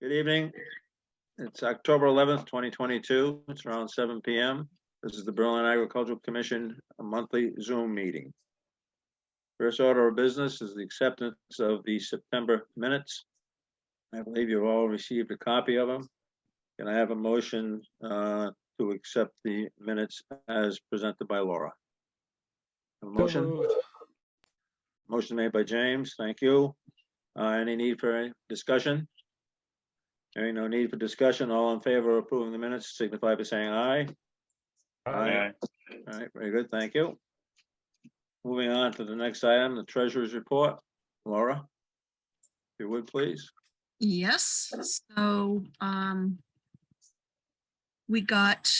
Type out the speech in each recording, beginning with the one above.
Good evening. It's October 11th, 2022. It's around 7 p.m. This is the Berlin Agricultural Commission monthly Zoom meeting. First order of business is the acceptance of the September minutes. I believe you've all received a copy of them. Can I have a motion to accept the minutes as presented by Laura? A motion? Motion made by James. Thank you. Any need for any discussion? Hearing no need for discussion, all in favor of approving the minutes signify by saying aye. Aye. All right, very good, thank you. Moving on to the next item, the treasurer's report. Laura, if you would, please. Yes, so we got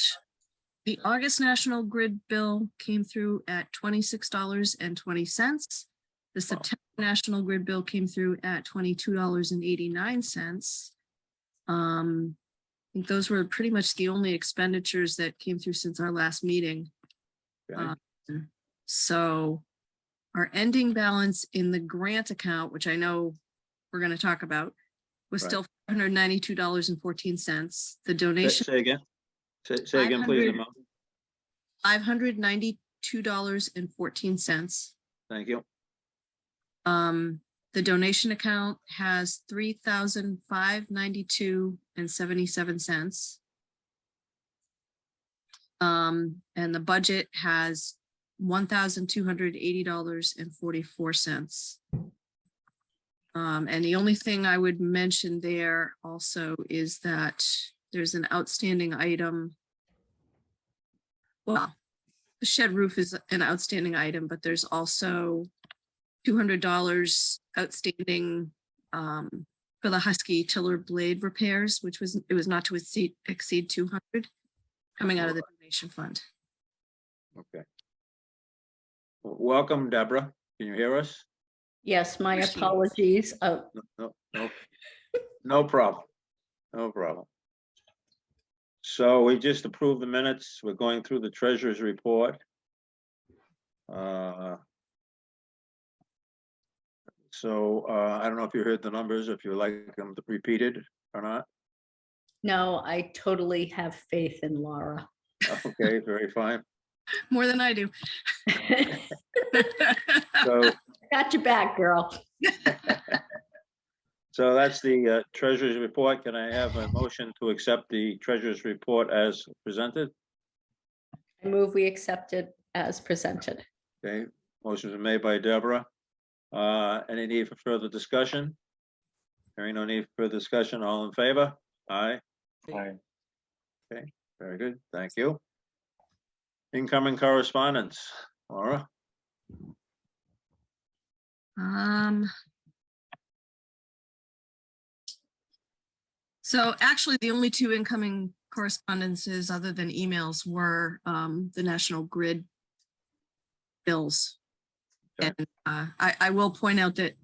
the August National Grid bill came through at $26.20. The September National Grid bill came through at $22.89. I think those were pretty much the only expenditures that came through since our last meeting. Okay. So our ending balance in the grant account, which I know we're going to talk about, was still $592.14. The donation. Say again. Say again, please. $592.14. Thank you. The donation account has $3,592.77. And the budget has $1,280.44. And the only thing I would mention there also is that there's an outstanding item. Well, the shed roof is an outstanding item, but there's also $200 outstanding for the Husky tiller blade repairs, which was not to exceed 200 coming out of the donation fund. Okay. Welcome, Deborah. Can you hear us? Yes, my apologies. No problem. No problem. So we just approved the minutes. We're going through the treasurer's report. So I don't know if you heard the numbers, if you like them repeated or not. No, I totally have faith in Laura. Okay, very fine. More than I do. So got your back, girl. So that's the treasurer's report. Can I have a motion to accept the treasurer's report as presented? I move we accept it as presented. Okay, motion is made by Deborah. Any need for further discussion? Hearing no need for further discussion, all in favor? Aye. Aye. Okay, very good. Thank you. Incoming correspondence, Laura. So actually the only two incoming correspondences other than emails were the National Grid bills. Okay. And I will point out that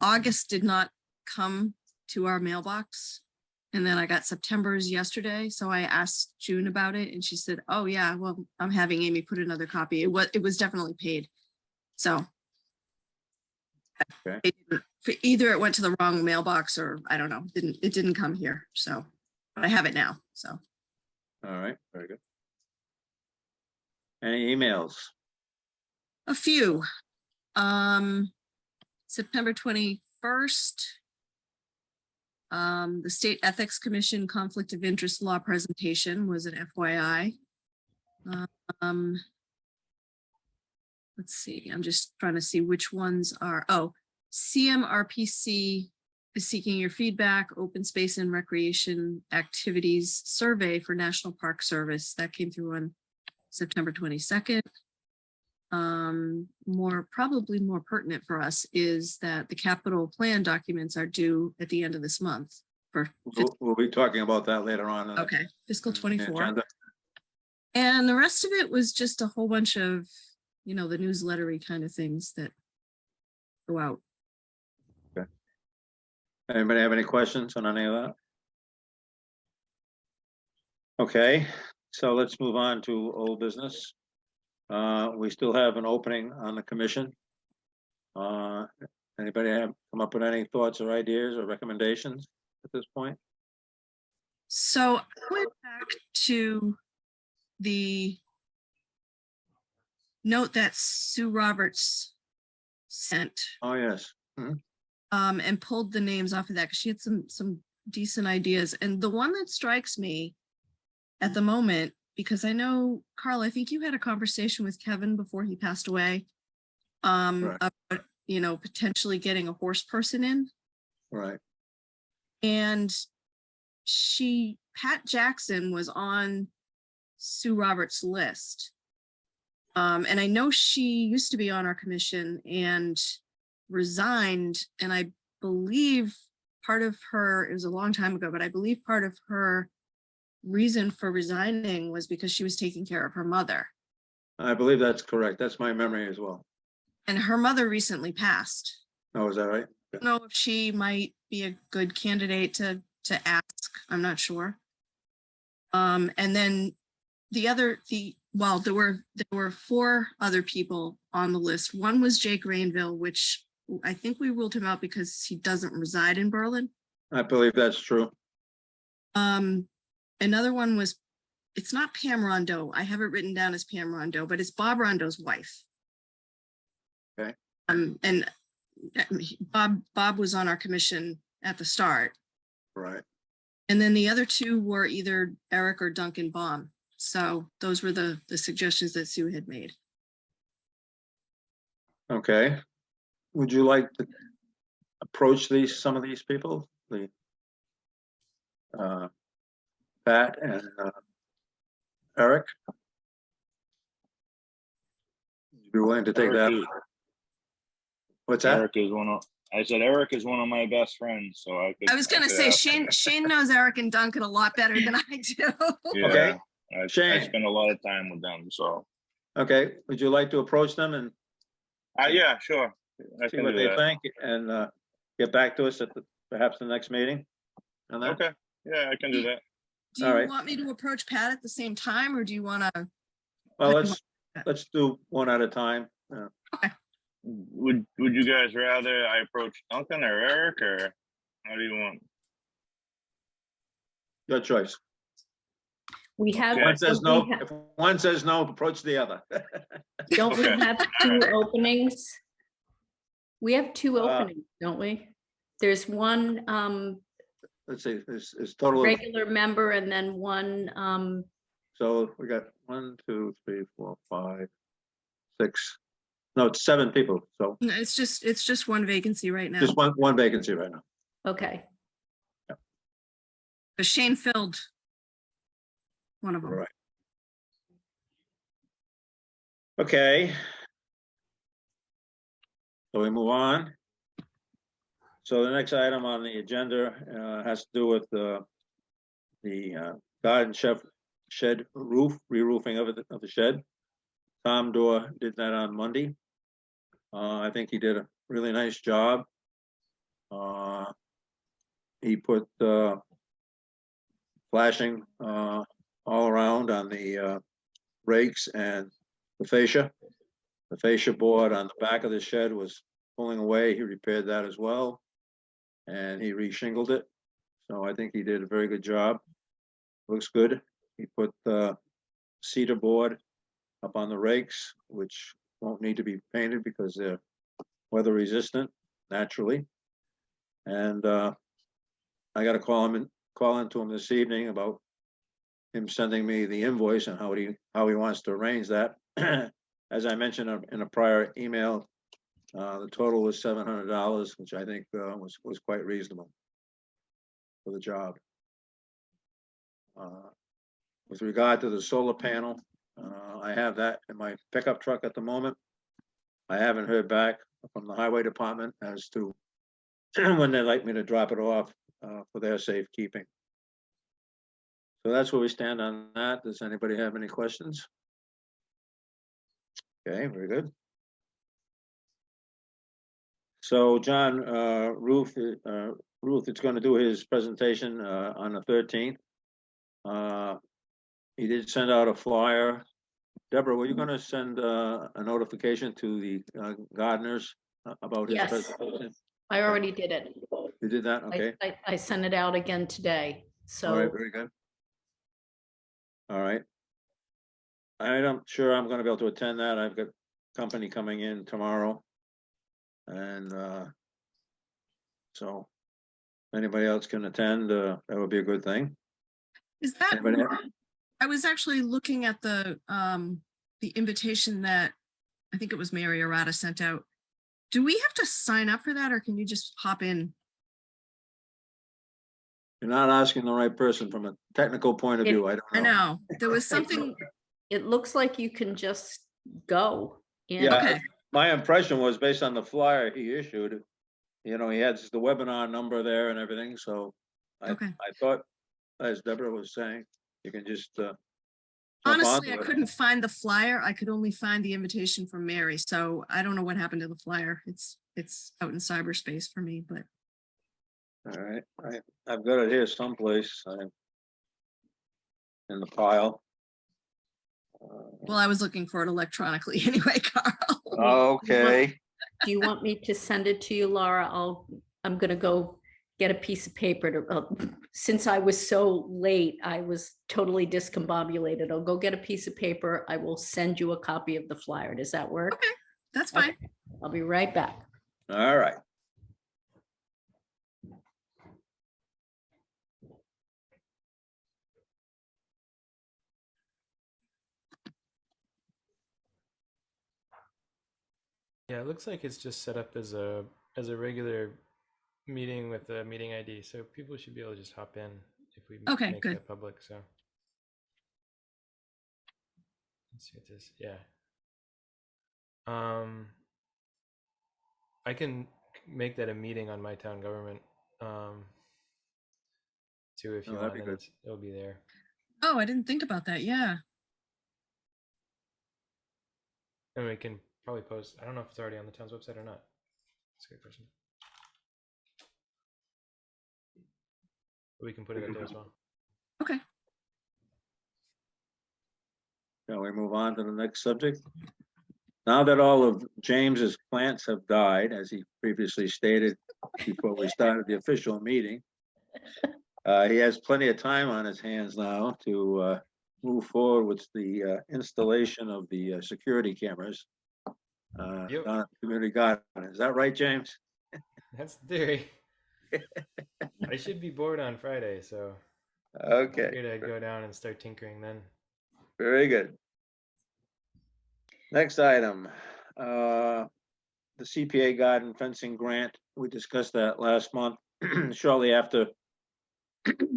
August did not come to our mailbox. And then I got September's yesterday. So I asked June about it and she said, oh yeah, well, I'm having Amy put another copy. It was definitely paid. So okay. Either it went to the wrong mailbox or I don't know, it didn't come here. So, but I have it now. So. All right, very good. Any emails? A few. September 21st. The State Ethics Commission Conflict of Interest Law presentation was an FYI. Let's see, I'm just trying to see which ones are, CMRPC is seeking your feedback, open space and recreation activities survey for National Park Service. That came through on September 22nd. Probably more pertinent for us is that the capital plan documents are due at the end of this month. We'll be talking about that later on. Okay, fiscal 24. And the rest of it was just a whole bunch of, the newslettery kind of things that go out. Okay. Anybody have any questions on any of that? Okay, so let's move on to old business. We still have an opening on the commission. Anybody have come up with any thoughts or ideas or recommendations? at this point? So I went back to the note that Sue Roberts sent, Oh, yes. Mhm. and pulled the names off of that because she had some decent ideas. And the one that strikes me at the moment, because I know, Carl, I think you had a conversation with Kevin before he passed away, Right. about, potentially getting a horse person in. Right. And Pat Jackson was on Sue Roberts' list. And I know she used to be on our commission and resigned. And I believe part of it was a long time ago, but I believe part of her reason for resigning was because she was taking care of her mother. I believe that's correct. That's my memory as well. And her mother recently passed. Oh, is that right? I don't know if she might be a good candidate to ask. I'm not sure. And then there were 4 other people on the list. One was Jake Rainville, which I think we ruled him out because he doesn't reside in Berlin. I believe that's true. Another one was, it's not Pam Rondeau. I have it written down as Pam Rondeau, but it's Bob Rondeau's wife. Okay. And Bob was on our commission at the start. Right. And then the other 2 were either Eric or Duncan Baum. So those were the suggestions that Sue had made. Okay. Would you like to approach some of these people? Pat and Eric? Would you be willing to take that? What's that? I said Eric is one of my best friends, so I was going to say, Shane knows Eric and Duncan a lot better than I do. Yeah, Okay. I Shane. spend a lot of time with them, so. Okay. Would you like to approach them and Yeah, sure. I see can what do they that. think and get back to us at perhaps the next meeting? On that? Okay, yeah, I can do that. Do All you right. want me to approach Pat at the same time, or do you want to? Well, let's do one at a time. Would you guys rather I approach Duncan or Eric, or how do you want? Your choice. We have. If one says no, we ha- if one says no, approach the other. Don't we Okay. have 2 openings? We have 2 Uh, openings, don't we? There's one Let's see, it's total of, regular member and then one, so we got 1, 2, 3, 4, 5, 6. No, it's 7 people. So No, it's just one vacancy right now. just one vacancy right now. okay. But Shane filled one of them. Right. Okay. So we move on. So the next item on the agenda has to do with the garden shed roof, re-roofing of the shed. Tom Dorr did that on Monday. I think he did a really nice job. He put flashing all around on the rakes and the fascia. The fascia board on the back of the shed was pulling away. He repaired that as well. And he re-shingled it. So I think he did a very good job. Looks good. He put the cedar board up on the rakes, which won't need to be painted because they're weather resistant naturally. And I got to call into him this evening about him sending me the invoice and how he wants to arrange that. As I mentioned in a prior email, the total was $700, which I think was quite reasonable for the job. With regard to the solar panel, I have that in my pickup truck at the moment. I haven't heard back from the highway department as to when they'd like me to drop it off for their safekeeping. So that's where we stand on that. Does anybody have any questions? Okay, very good. So John, Ruth is going to do his presentation on the 13th. He did send out a flyer. Deborah, were you going to send a notification to the gardeners about his Yes. presentation? I already did it. You did that? I, Okay. I sent it out again today. All right, So very good. All right. I'm sure I'm gonna be able to attend that. I've got company coming in tomorrow. And so if anybody else can attend, that would be a good thing. Is that, Anybody else? I was actually looking at the invitation that I think it was Mary Arata sent out. Do we have to sign up for that or can you just hop in? You're not asking the right person from a technical point of It- view. I I don't know. know, there was something, it looks like you can just go. in. Yeah, okay, my impression was based on the flyer he issued, he had the webinar number there and everything, so okay. I thought, as Deborah was saying, you can just jump Honestly, I onto it. couldn't find the flyer. I could only find the invitation from Mary, so I don't know what happened to the flyer. It's out in cyberspace for me, but All right, I've got it here someplace, in the pile. well, I was looking for it electronically anyway, Carl. Okay, Do you want me to send it to you, Laura? I'm gonna go get a piece of paper to, since I was so late, I was totally discombobulated. I'll go get a piece of paper. I will send you a copy of the flyer. Does that work? Okay, that's fine. Okay, I'll be right back. all right. Yeah, it looks like it's just set up as a regular meeting with a meeting ID, so people should be able to just hop in if we Okay, make good. that public. So let's see what this. Yeah. I can make that a meeting on my town government too if Oh, you that'd want, be and good. it'll be there. Oh, I didn't think about that. Yeah. And we can probably post. I don't know if it's already on the town's website or not. That's a good question. But we can put it up there as well. Okay. Shall we move on to the next subject? Now that all of James's plants have died, as he previously stated before we started the official meeting, he has plenty of time on his hands now to move forward with the installation of the security cameras Yep. down at the community garden. Is that right, James? That's the theory. I should be bored on Friday, so I Okay, figured I'd go down and start tinkering then. very good. Next item, the CPA garden fencing grant. We discussed that last month. Shortly after,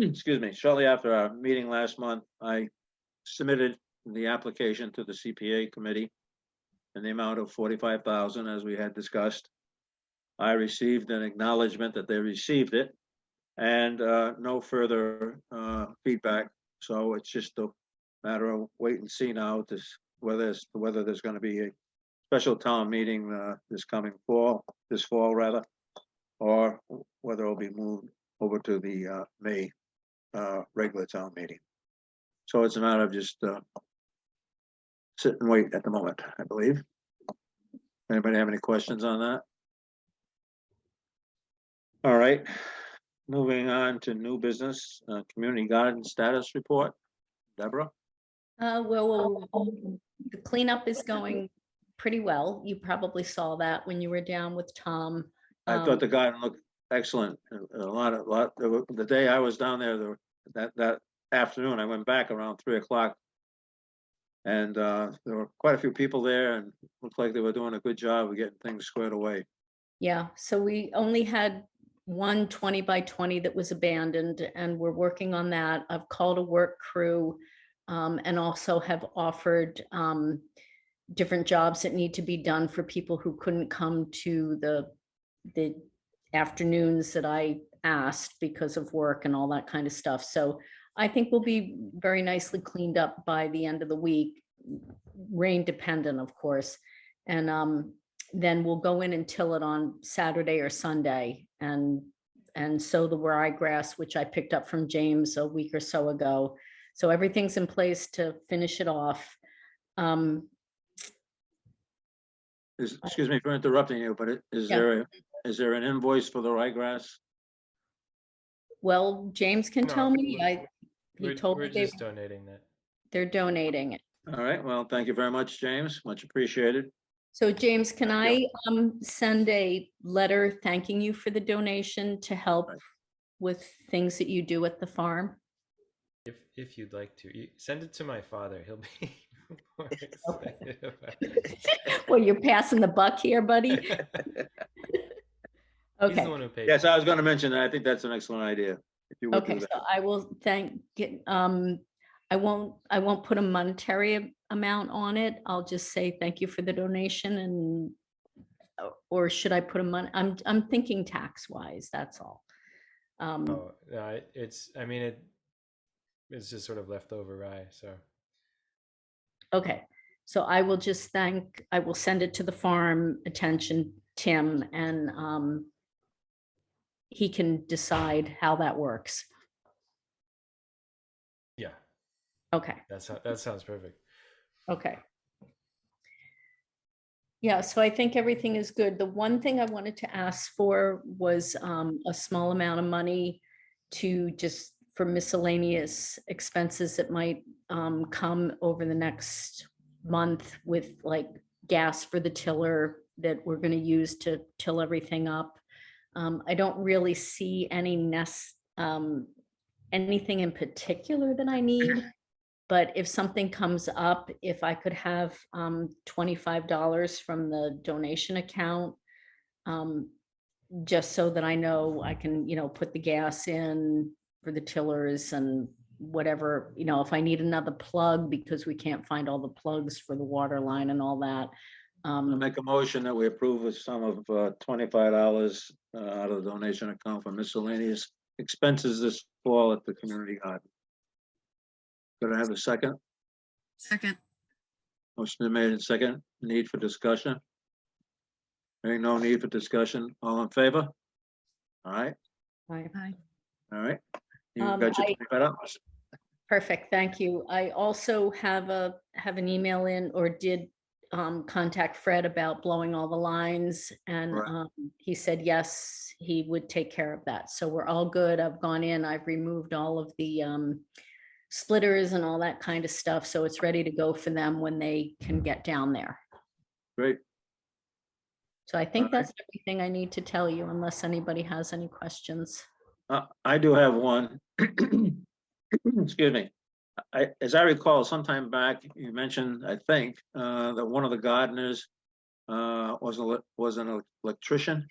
excuse me, shortly after our meeting last month, I submitted the application to the CPA committee in the amount of $45,000, as we had discussed. I received an acknowledgement that they received it and no further feedback. So it's just a matter of wait and see now to whether there's going to be a special town meeting this fall rather, or whether it'll be moved over to the May regular town meeting. So it's a matter of just sit and wait at the moment, I believe. Anybody have any questions on that? All right, moving on to new business, community garden status report. Deborah? Well, the cleanup is going pretty well. You probably saw that when you were down with Tom. I thought the garden looked excellent. The day I was down there, that afternoon, I went back around 3 o'clock. And there were quite a few people there and looked like they were doing a good job of getting things squared away. Yeah, so we only had one 20 by 20 that was abandoned, and we're working on that. I've called a work crew and also have offered different jobs that need to be done for people who couldn't come to the afternoons that I asked because of work and all that kind of stuff. So I think we'll be very nicely cleaned up by the end of the week, rain dependent, of course. And then we'll go in and till it on Saturday or Sunday and sow the ryegrass, which I picked up from James a week or so ago. So everything's in place to finish it off. Excuse me for interrupting you, but is Yeah. there an invoice for the ryegrass? Well, James can No, tell me. He We're, told we're me just donating that. they're donating it. All right, well, thank you very much, James. Much appreciated. So James, can Thank you. I send a letter thanking you for the donation to help Right. with things that you do at the farm? If you'd like to, send it to my father. He'll be more excited about it. Well, you're passing the buck here, buddy. He's Okay. the one who paid. Yes, for it. I was going to mention that. I think that's an excellent idea. If you would do Okay, that. so I will I won't put a monetary amount on it. I'll just say thank you for the donation and or should I put a I'm thinking tax wise, that's all. Oh, no, I mean, it's just sort of leftover rye. So Okay, so I will just I will send it to the farm, attention Tim, and he can decide how that works. yeah, Okay, that sounds perfect. okay. Yeah, so I think everything is good. The one thing I wanted to ask for was a small amount of money to just for miscellaneous expenses that might come over the next month with like gas for the tiller that we're going to use to till everything up. I don't really see anything in particular that I need. But if something comes up, if I could have $25 from the donation account, just so that I know I can, put the gas in for the tillers and whatever, if I need another plug because we can't find all the plugs for the water line and all that. I'll make a motion that we approve a sum of $25 out of the donation account for miscellaneous expenses this fall at the community garden. Could I have a second? Second. Motion been made in second. Need for discussion? Hearing no need for discussion. All in favor? All right, Right. Hi. all right. You Um, got your I- $25. Perfect, thank you. I also have an email in or did contact Fred about blowing all the lines and Right. he said, yes, he would take care of that. So we're all good. I've gone in, I've removed all of the splitters and all that kind of stuff. So it's ready to go for them when they can get down there. Great. So I think All right. that's everything I need to tell you unless anybody has any questions. I do have one. Excuse me. As I recall, sometime back, you mentioned, I think, that one of the gardeners was an electrician.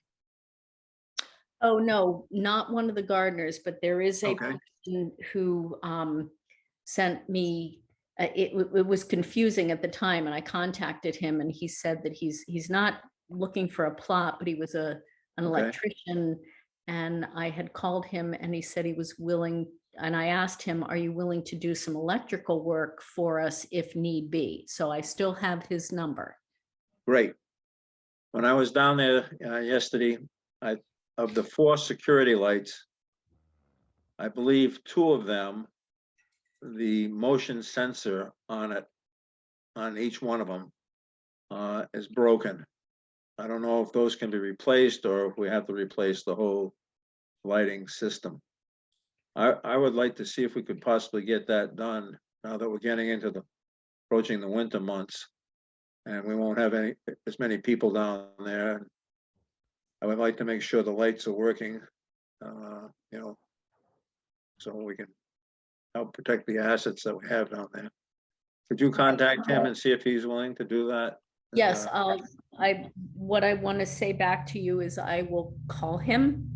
Oh, no, not one of the gardeners, but there is a Okay. person who sent me, it was confusing at the time and I contacted him and he said that he's not looking for a plot, but he was an Okay. electrician. And I had called him and he said he was willing, and I asked him, are you willing to do some electrical work for us if need be? So I still have his number. Great. When I was down there yesterday, of the 4 security lights, I believe 2 of them, the motion sensor on it, on each one of them, is broken. I don't know if those can be replaced or if we have to replace the whole lighting system. I would like to see if we could possibly get that done now that we're getting into approaching the winter months. And we won't have as many people down there. I would like to make sure the lights are working, so we can help protect the assets that we have down there. Could you contact him and see if he's willing to do that? Yes, what I want to say back to you is I will call him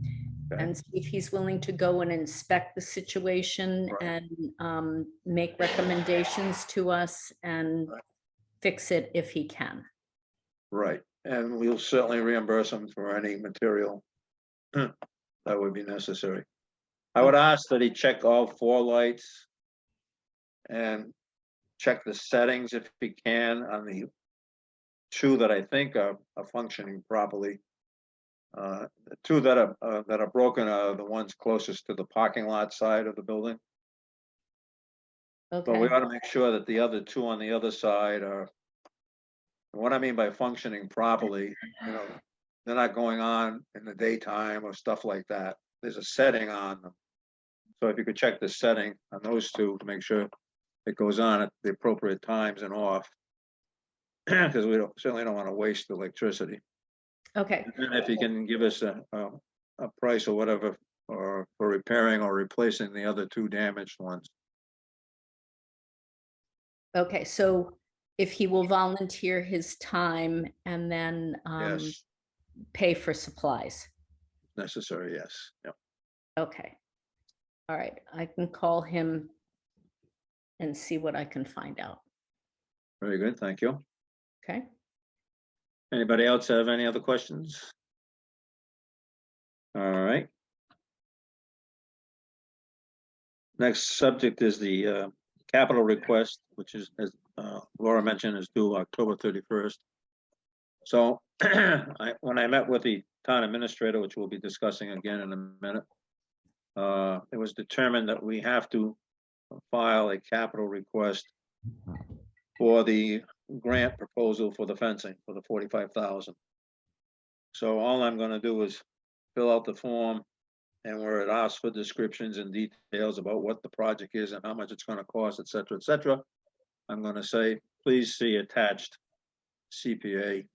Okay. and see if he's willing to go and inspect the situation Right. and make recommendations to us and Right. fix it if he can. Right, and we'll certainly reimburse him for any material that would be necessary. I would ask that he check all 4 lights and check the settings if he can on the 2 that I think are functioning properly. The 2 that are broken are the ones closest to the parking lot side of the building. But we Okay, ought to make sure that the other 2 on the other side are, what I mean by functioning properly, they're not going on in the daytime or stuff like that. There's a setting on them So if you could check the setting on those two to make sure it goes on at the appropriate times and off. Because we certainly don't want to waste electricity. Okay, And if you can give us a price or whatever, or for repairing or replacing the other two damaged ones. okay, so if he will volunteer his time and then Yes, pay for supplies. necessary, yes. Yep. Okay. All right, I can call him and see what I can find out. Very good, thank you. Okay, Anybody else have any other questions? All right. Next subject is the capital request, which is, as Laura mentioned, is due October 31st. So when I met with the town administrator, which we'll be discussing again in a minute, it was determined that we have to file a capital request for the grant proposal for the fencing for the 45,000. So all I'm gonna do is fill out the form, and where it asks for descriptions and details about what the project is and how much it's gonna cost, et cetera, I'm gonna say, please see attached CPA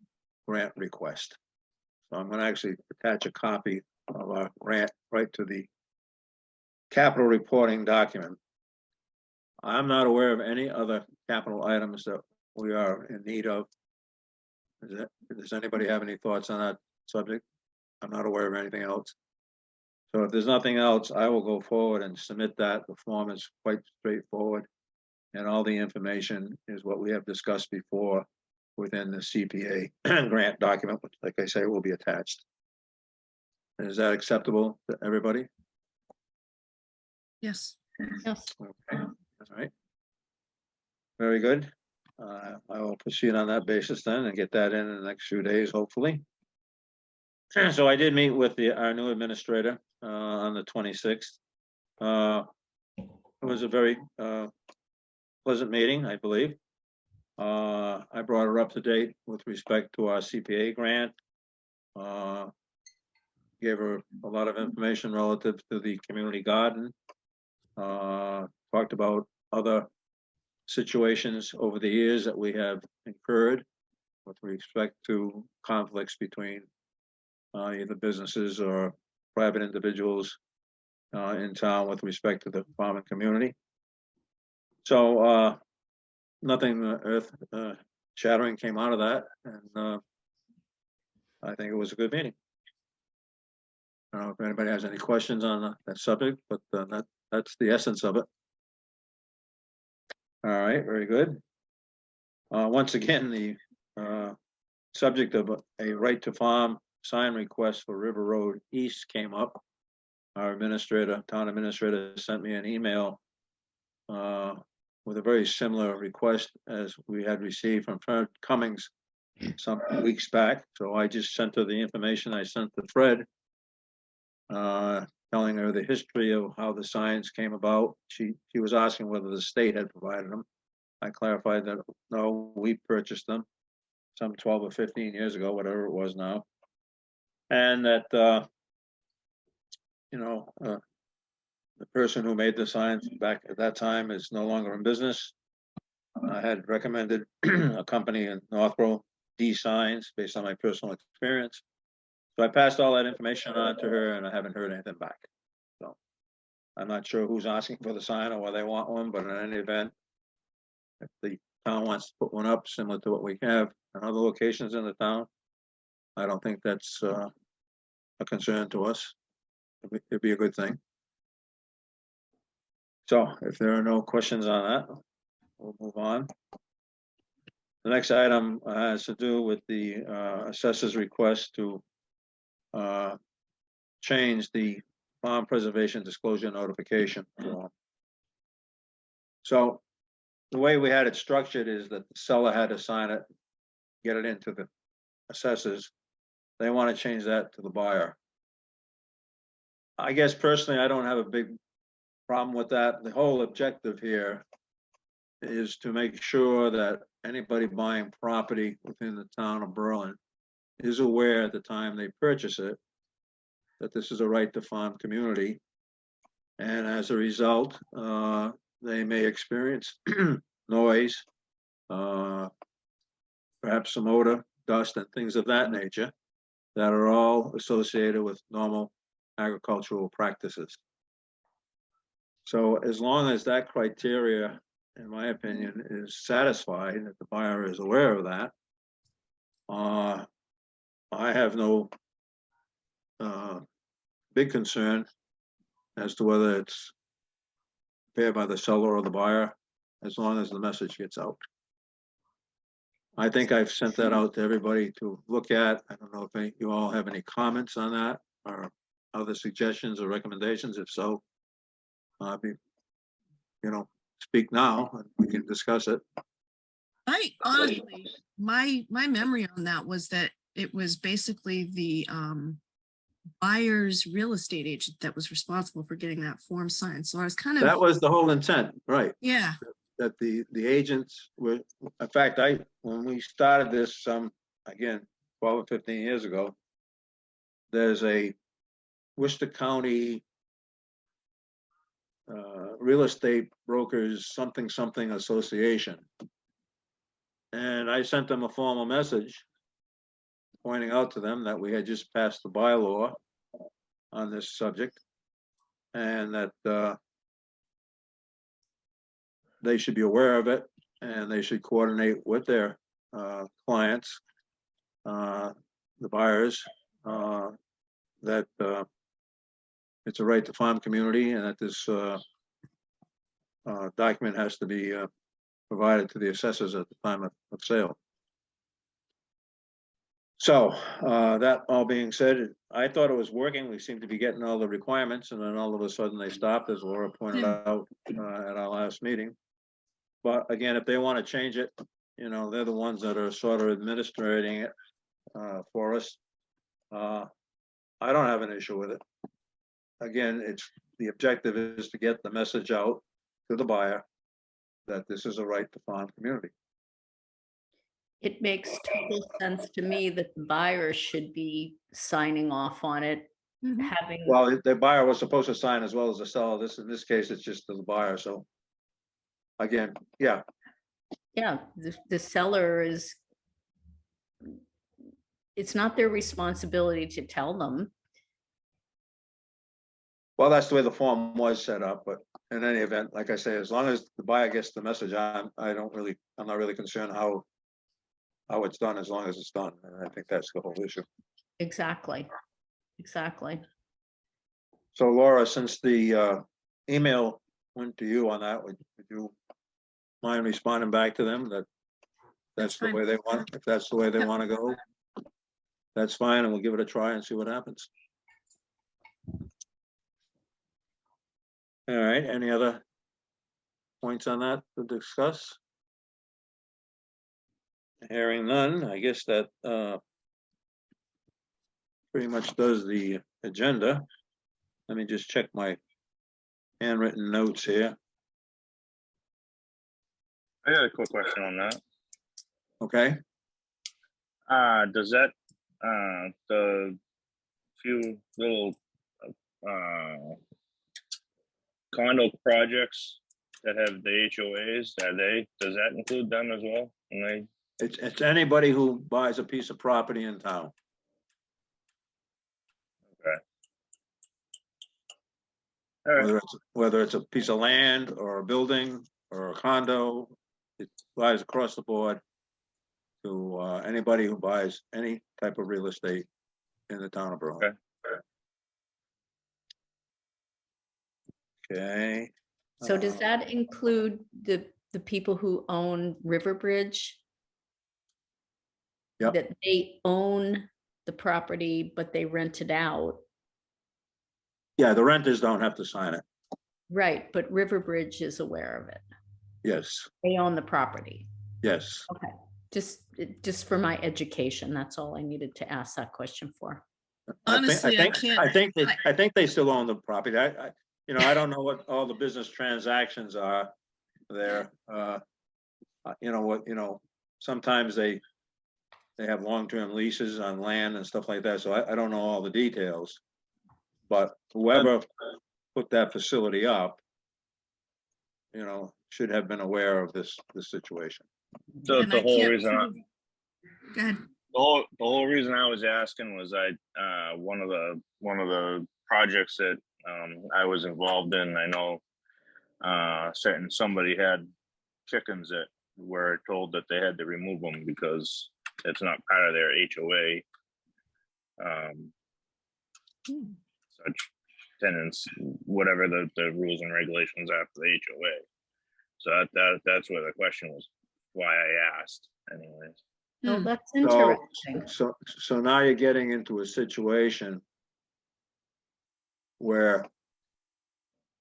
grant request. So I'm gonna actually attach a copy of our grant right to the capital reporting document. I'm not aware of any other capital items that we are in need of. Does anybody have any thoughts on that subject? I'm not aware of anything else. So if there's nothing else, I will go forward and submit that. The form is quite straightforward. And all the information is what we have discussed before within the CPA grant document, which, like I say, will be attached. Is that acceptable to everybody? Yes. yes, Okay, all right. Very good. I will proceed on that basis then and get that in the next few days, hopefully. So I did meet with our new administrator on the 26th. It was a very pleasant meeting, I believe. I brought her up to date with respect to our CPA grant. Gave her a lot of information relative to the community garden. Talked about other situations over the years that we have incurred with respect to conflicts between either businesses or private individuals in town with respect to the farming community. So nothing earth shattering came out of that, and I think it was a good meeting. I don't know if anybody has any questions on that subject, but that's the essence of it. All right, very good. Once again, the subject of a right to farm sign request for River Road East came up. Our town administrator sent me an email with a very similar request as we had received from Fred Cummings some weeks back. So I just sent her the information I sent to Fred, telling her the history of how the signs came about. She was asking whether the state had provided them. I clarified that no, we purchased them some 12 or 15 years ago, whatever it was now. And that, the person who made the signs back at that time is no longer in business. I had recommended a company in Northborough, D Signs, based on my personal experience. So I passed all that information on to her, and I haven't heard anything back. So I'm not sure who's asking for the sign or whether they want one, but in any event, if the town wants to put one up similar to what we have in other locations in the town, I don't think that's a concern to us. It'd be a good thing. So if there are no questions on that, we'll move on. The next item has to do with the assessor's request to change the farm preservation disclosure notification form. So the way we had it structured is that the seller had to sign it, get it into the assessors. They want to change that to the buyer. I guess personally, I don't have a big problem with that. The whole objective here is to make sure that anybody buying property within the town of Berlin is aware at the time they purchase it that this is a right to farm community, And as a result, they may experience noise, perhaps some odor, dust, and things of that nature that are all associated with normal agricultural practices. So as long as that criteria, in my opinion, is satisfied, that the buyer is aware of that, I have no big concern as to whether it's paid by the seller or the buyer, as long as the message gets out. I think I've sent that out to everybody to look at. I don't know if you all have any comments on that or other suggestions or recommendations. If so, speak now and we can discuss it. I honestly, my memory on that was that it was basically the buyer's real estate agent that was responsible for getting that form signed. So I was kind of, That was the whole intent, right? yeah, That the agents were, in fact, when we started this, again, 12 or 15 years ago, there's a Worcester County real estate brokers something association. And I sent them a formal message pointing out to them that we had just passed the bylaw on this subject and that they should be aware of it and they should coordinate with their clients, the buyers, that it's a right to farm community and that this document has to be provided to the assessors at the time of sale. So that all being said, I thought it was working. We seemed to be getting all the requirements and then all of a sudden they stopped, as Laura pointed out at our last meeting. But again, if they want to change it, they're the ones that are sort of administrating it for us. I don't have an issue with it. Again, the objective is to get the message out to the buyer that this is a right to farm community. It makes total sense to me that the buyer should be signing off on it, having. Well, the buyer was supposed to sign as well as the seller. In this case, it's just the buyer. So again, yeah. Yeah, the seller is, it's not their responsibility to tell them. Well, that's the way the form was set up, but in any event, like I say, as long as the buyer gets the message, I'm not really concerned how it's done, as long as it's done. And I think that's the whole issue. Exactly. So Laura, since the email went to you on that, would you mind responding back to them that that's the way they want, if that's the way they want to go? That's fine, and we'll give it a try and see what happens. All right, any other points on that to discuss? Hearing none, I guess that pretty much does the agenda. Let me just check my handwritten notes here. I got a quick question on that. Okay. Does that the few little condo projects that have the HOAs, does that include them as well? And It's anybody who buys a piece of property in town. okay. All right. Whether it's a piece of land or a building or a condo, it applies across the board to anybody who buys any type of real estate in the town of Berlin. Okay. So does that include the people who own Riverbridge? Yep. That they own the property, but they rent it out? Yeah, the renters don't have to sign it. Right, but Riverbridge is aware of it. Yes. They own the property. Yes. Okay, just for my education, that's all I needed to ask that question for. honestly, I think they still own the property. I don't know what all the business transactions are there. Sometimes they have long-term leases on land and stuff like that. So I don't know all the details, but whoever put that facility up, you know, should have been aware of this situation. So And the I whole can't reason, prove- Go ahead. the whole reason I was asking was one of the projects that I was involved in. I know somebody had chickens that were told that they had to remove them because it's not part of their HOA. Such tenants, whatever the rules and regulations are for the HOA. So that's where the question was, why I asked, anyways. Oh, Hmm. that's So, interesting. so now you're getting into a situation where,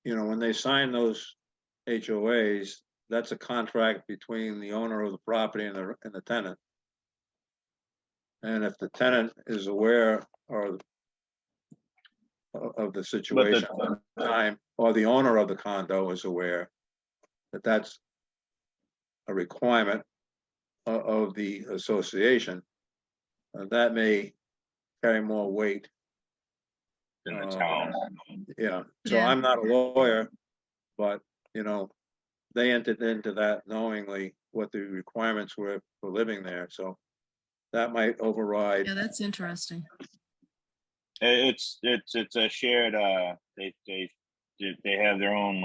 you know, when they sign those HOAs, that's a contract between the owner of the property and the tenant. And if the tenant is aware of the situation at the time, or the owner of the condo is aware that that's a requirement of the association, that may carry more weight. In the town. Yeah, so Yeah. I'm not a lawyer, but, you know, they entered into that knowingly what the requirements were for living there, so that might override. Yeah, that's interesting. It's a shared, they have their own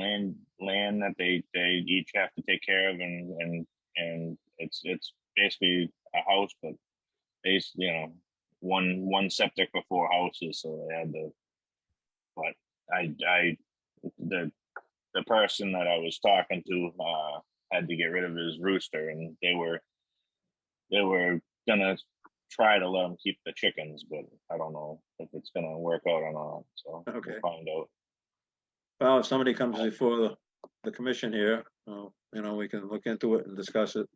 land that they each have to take care of, and it's basically a house, but you know, one septic for 4 houses, so they had to. But the person that I was talking to had to get rid of his rooster, and they were gonna try to let him keep the chickens, but I don't know if it's gonna work out or not. So Okay. we'll find out. Well, if somebody comes before the commission here, you know, we can look into it and discuss it.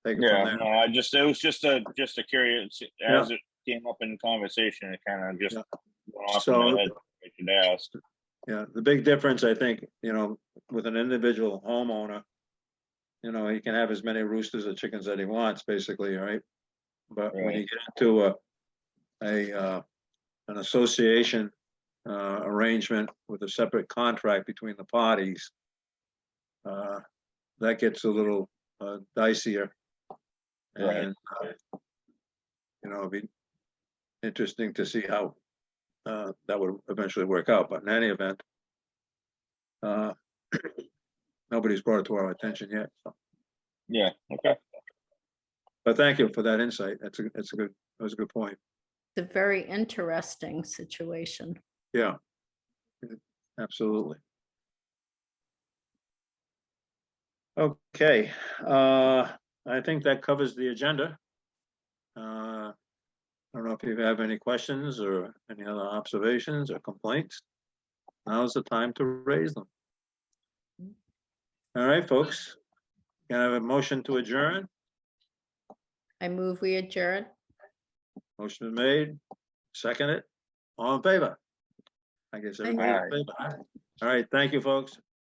Take it Yeah, from no, there. it was just a curious, as it came up in conversation, it kind of just Yeah. went off So- in my head. I should ask. Yeah, the big difference, I think, you know, with an individual homeowner, you know, he can have as many roosters or chickens that he wants, basically, right? But when you get into an association arrangement with a separate contract between the parties, that gets a little dicier. Right. And you know, it'd be interesting to see how that would eventually work out. But in any event, nobody's brought it to our attention yet. So. Yeah. Okay. But thank you for that insight. That was a good point. It's a very interesting situation. Yeah, absolutely. Okay, I think that covers the agenda. I don't know if you have any questions or any other observations or complaints. Now's the time to raise them. All right, folks. Can I have a motion to adjourn? I move we adjourn. Motion is made. Second it. All in favor? I guess everybody's in favor. All right, thank you, folks.